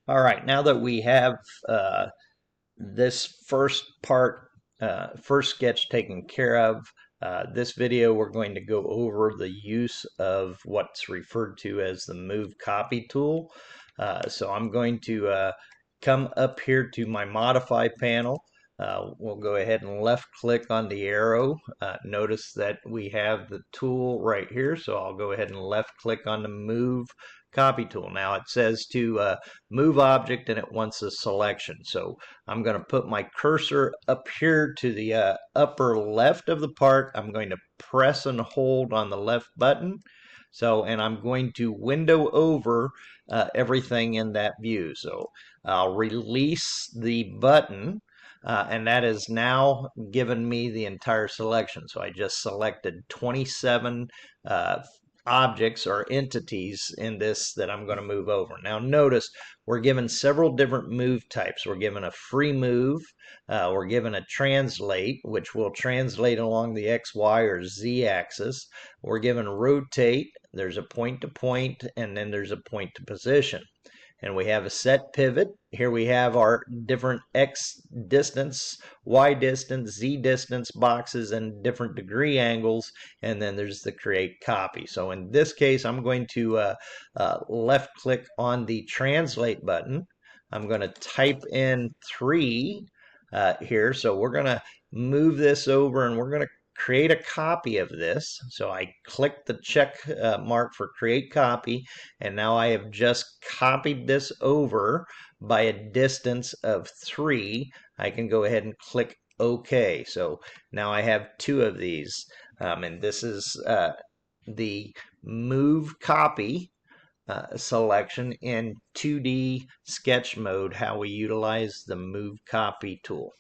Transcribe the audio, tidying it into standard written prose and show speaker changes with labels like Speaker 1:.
Speaker 1: All right, now that we have this first part, first sketch taken care of, this video we're going to go over the use of what's referred to as the Move Copy tool. So I'm going to come up here to my Modify panel. We'll go ahead and left click on the arrow. Notice that we have the tool right here, so I'll go ahead and left click on the Move Copy tool. Now it says to move object and it wants a selection. So I'm going to put my cursor up here to the upper left of the part. I'm going to press and hold on the left button. And I'm going to window over everything in that view. So I'll release the button. And that has now given me the entire selection. So I just selected 27 objects or entities in this that I'm going to move over. Now notice we're given several different move types. We're given a free move, we're given a translate, which will translate along the X, Y, or Z axis. We're given rotate, there's a point to point, and then there's a point to position. And we have a set pivot. Here we have our different X distance, Y distance, Z distance boxes and different degree angles. And then there's the create copy. So in this case, I'm going to left click on the translate button. I'm going to type in 3 here. So we're going to move this over and we're going to create a copy of this. So I click the check mark for create copy, and now I have just copied this over by a distance of 3. I can go ahead and click OK. So now I have 2 of these, and this is the move copy selection in 2D sketch mode, how we utilize the move copy tool.